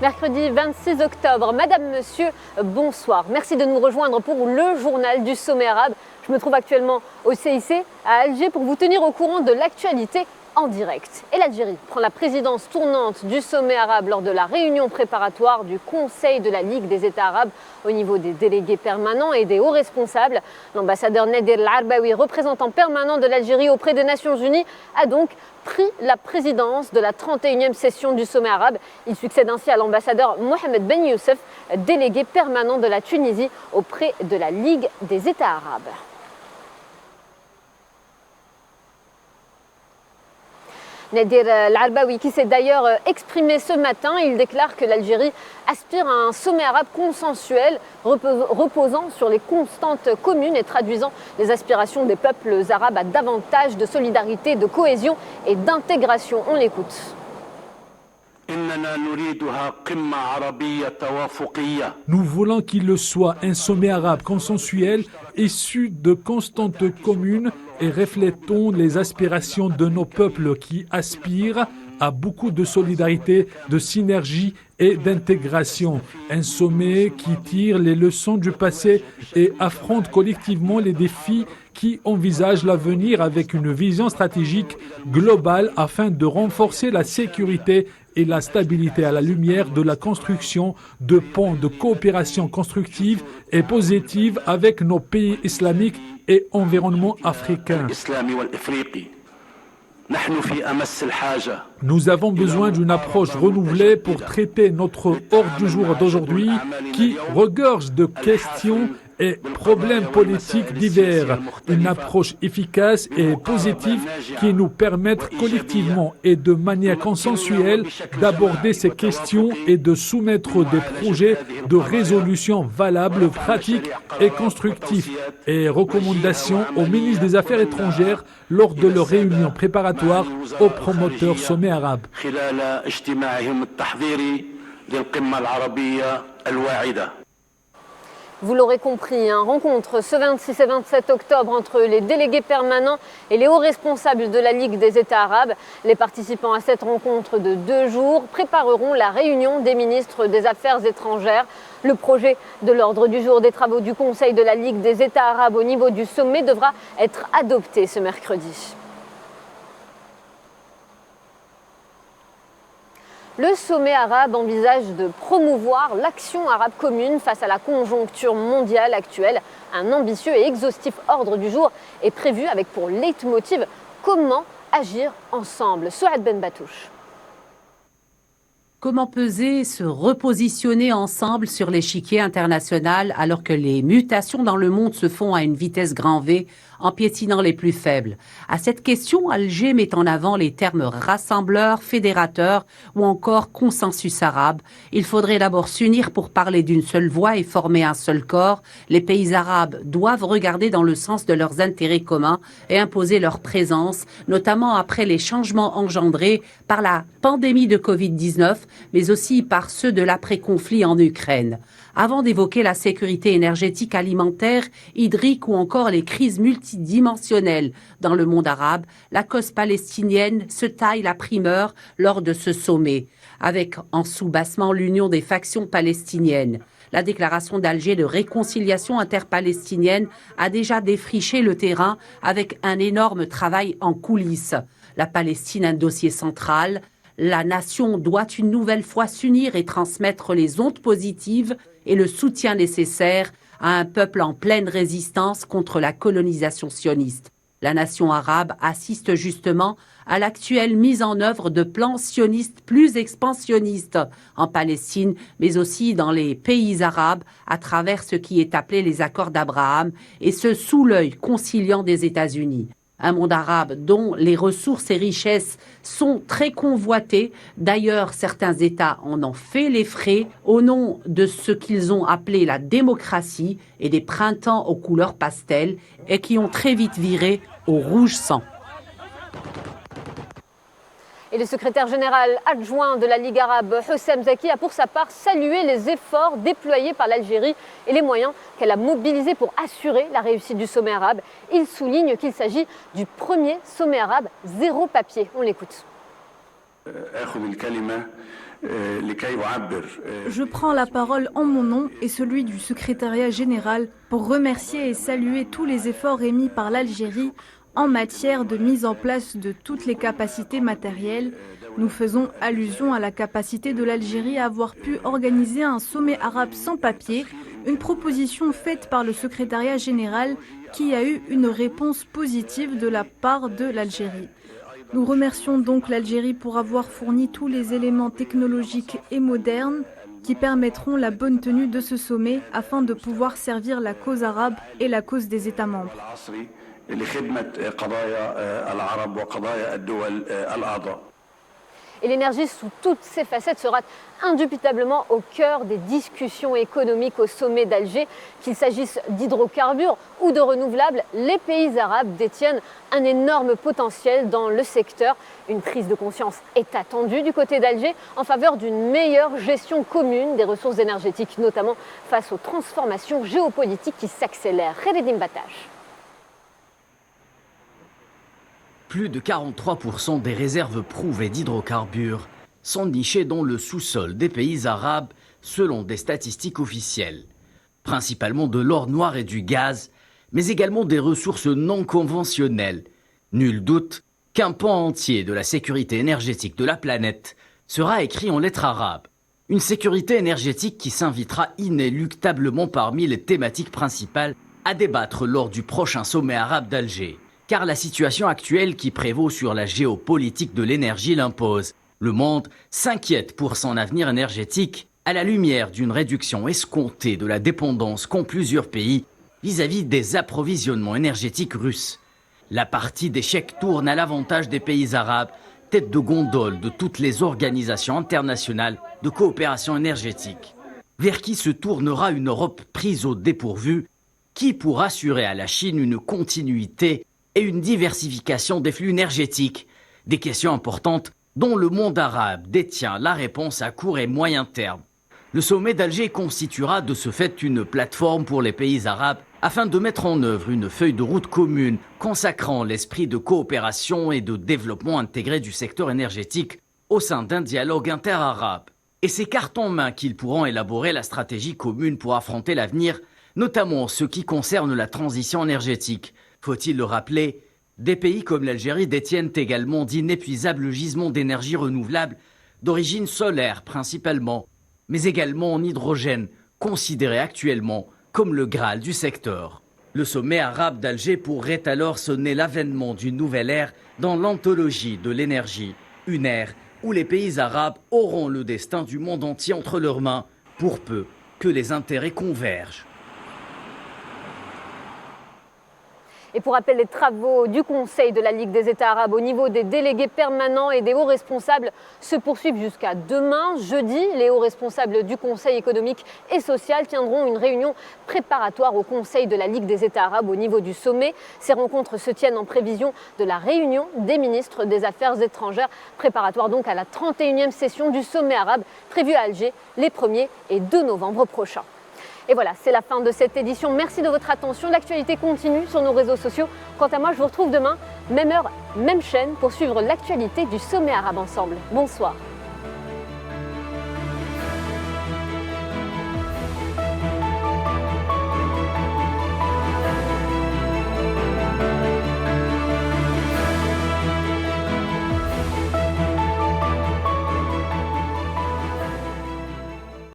Mercredi 26 octobre. Madame, monsieur, bonsoir. Merci de nous rejoindre pour le journal du sommet arabe. Je me trouve actuellement au CIC à Alger pour vous tenir au courant de l'actualité en direct. Et l'Algérie prend la présidence tournante du sommet arabe lors de la réunion préparatoire du Conseil de la Ligue des États arabes au niveau des délégués permanents et des hauts responsables. L'ambassadeur Nadir El-Arbaoui, représentant permanent de l'Algérie auprès des Nations Unies, a donc pris la présidence de la 31e session du sommet arabe. Il succède ainsi à l'ambassadeur Mohamed Ben Youssef, délégué permanent de la Tunisie auprès de la Ligue des États arabes. Nadir El-Arbaoui, qui s'est d'ailleurs exprimé ce matin, il déclare que l'Algérie aspire à un sommet arabe consensuel reposant sur les constantes communes et traduisant les aspirations des peuples arabes à davantage de solidarité, de cohésion et d'intégration. On l'écoute. Nous voulons qu'il soit un sommet arabe consensuel, issu de constantes communes et reflétant les aspirations de nos peuples qui aspirent à beaucoup de solidarité, de synergie et d'intégration. Un sommet qui tire les leçons du passé et affronte collectivement les défis qui envisagent l'avenir avec une vision stratégique globale afin de renforcer la sécurité et la stabilité à la lumière de la construction de ponts de coopération constructive et positive avec nos pays islamiques et environnement africain. Nous avons besoin d'une approche renouvelée pour traiter notre ordre du jour d'aujourd'hui qui regorge de questions et problèmes politiques divers. Une approche efficace et positive qui nous permette collectivement et de manière consensuelle d'aborder ces questions et de soumettre des projets de résolution valables, pratiques et constructifs et recommandations au ministre des Affaires étrangères lors de leur réunion préparatoire au promoteur sommet arabe. Vous l'aurez compris, rencontre ce 26 et 27 octobre entre les délégués permanents et les hauts responsables de la Ligue des États arabes. Les participants à cette rencontre de 2 jours prépareront la réunion des ministres des Affaires étrangères. Le projet de l'ordre du jour des travaux du Conseil de la Ligue des États arabes au niveau du sommet devra être adopté ce mercredi. Le sommet arabe envisage de promouvoir l'action arabe commune face à la conjoncture mondiale actuelle. Un ambitieux et exhaustif ordre du jour est prévu avec pour leitmotiv comment agir ensemble. Souad Ben Batouche. Comment peser, se repositionner ensemble sur l'échiquier international alors que les mutations dans le monde se font à une vitesse grand V, en piétinant les plus faibles? À cette question, Alger met en avant les termes rassembleur, fédérateur ou encore consensus arabe. Il faudrait d'abord s'unir pour parler d'une seule voix et former un seul corps. Les pays arabes doivent regarder dans le sens de leurs intérêts communs et imposer leur présence, notamment après les changements engendrés par la pandémie de Covid-19, mais aussi par ceux de l'après-conflit en Ukraine. Avant d'évoquer la sécurité énergétique, alimentaire, hydrique ou encore les crises multidimensionnelles dans le monde arabe, la cause palestinienne se taille la primeur lors de ce sommet, avec en sous-bassement l'union des factions palestiniennes. La déclaration d'Alger de réconciliation interpalestinienne a déjà défriché le terrain avec un énorme travail en coulisses. La Palestine, un dossier central. La nation doit une nouvelle fois s'unir et transmettre les ondes positives et le soutien nécessaire à un peuple en pleine résistance contre la colonisation sioniste. La nation arabe assiste justement à l'actuelle mise en œuvre de plans sionistes plus expansionnistes en Palestine, mais aussi dans les pays arabes à travers ce qui est appelé les accords d'Abraham, et ce sous l'œil conciliant des États-Unis. Un monde arabe dont les ressources et richesses sont très convoitées. D'ailleurs, certains États en ont fait les frais au nom de ce qu'ils ont appelé la démocratie et des printemps aux couleurs pastel et qui ont très vite viré au rouge sang. Et le secrétaire général adjoint de la Ligue arabe, Houssem Zaki, a pour sa part salué les efforts déployés par l'Algérie et les moyens qu'elle a mobilisés pour assurer la réussite du sommet arabe. Il souligne qu'il s'agit du premier sommet arabe zéro papier. On l'écoute. Je prends la parole en mon nom et celui du secrétariat général pour remercier et saluer tous les efforts émis par l'Algérie en matière de mise en place de toutes les capacités matérielles. Nous faisons allusion à la capacité de l'Algérie à avoir pu organiser un sommet arabe sans papier, une proposition faite par le secrétariat général qui a eu une réponse positive de la part de l'Algérie. Nous remercions donc l'Algérie pour avoir fourni tous les éléments technologiques et modernes qui permettront la bonne tenue de ce sommet afin de pouvoir servir la cause arabe et la cause des États membres. Et l'énergie sous toutes ses facettes sera indubitablement au cœur des discussions économiques au sommet d'Alger. Qu'il s'agisse d'hydrocarbures ou de renouvelables, les pays arabes détiennent un énorme potentiel dans le secteur. Une prise de conscience est attendue du côté d'Alger en faveur d'une meilleure gestion commune des ressources énergétiques, notamment face aux transformations géopolitiques qui s'accélèrent. Rededim Batache. Plus de 43% des réserves prouvées d'hydrocarbures sont nichées dans le sous-sol des pays arabes selon des statistiques officielles. Principalement de l'or noir et du gaz, mais également des ressources non conventionnelles. Nul doute qu'un pan entier de la sécurité énergétique de la planète sera écrit en lettres arabes. Une sécurité énergétique qui s'invitera inéluctablement parmi les thématiques principales à débattre lors du prochain sommet arabe d'Alger. Car la situation actuelle qui prévaut sur la géopolitique de l'énergie l'impose. Le monde s'inquiète pour son avenir énergétique à la lumière d'une réduction escomptée de la dépendance qu'ont plusieurs pays vis-à-vis des approvisionnements énergétiques russes. La partie d'échec tourne à l'avantage des pays arabes, tête de gondole de toutes les organisations internationales de coopération énergétique. Vers qui se tournera une Europe prise au dépourvu, qui pour assurer à la Chine une continuité et une diversification des flux énergétiques, des questions importantes dont le monde arabe détient la réponse à court et moyen terme. Le sommet d'Alger constituera de ce fait une plateforme pour les pays arabes afin de mettre en œuvre une feuille de route commune consacrant l'esprit de coopération et de développement intégré du secteur énergétique au sein d'un dialogue interarabe. Et c'est carte en main qu'ils pourront élaborer la stratégie commune pour affronter l'avenir, notamment en ce qui concerne la transition énergétique. Faut-il le rappeler, des pays comme l'Algérie détiennent également d'inépuisables gisements d'énergie renouvelable, d'origine solaire principalement, mais également en hydrogène, considéré actuellement comme le Graal du secteur. Le sommet arabe d'Alger pourrait alors sonner l'avènement d'une nouvelle ère dans l'anthologie de l'énergie, une ère où les pays arabes auront le destin du monde entier entre leurs mains, pour peu que les intérêts convergent. Et pour rappel, les travaux du Conseil de la Ligue des États arabes au niveau des délégués permanents et des hauts responsables se poursuivent jusqu'à demain, jeudi. Les hauts responsables du Conseil économique et social tiendront une réunion préparatoire au Conseil de la Ligue des États arabes au niveau du sommet. Ces rencontres se tiennent en prévision de la réunion des ministres des Affaires étrangères, préparatoire donc à la 31e session du sommet arabe prévue à Alger les 1er et 2 novembre prochains. Et voilà, c'est la fin de cette édition. Merci de votre attention. L'actualité continue sur nos réseaux sociaux. Quant à moi, je vous retrouve demain, même heure, même chaîne, pour suivre l'actualité du sommet arabe ensemble. Bonsoir.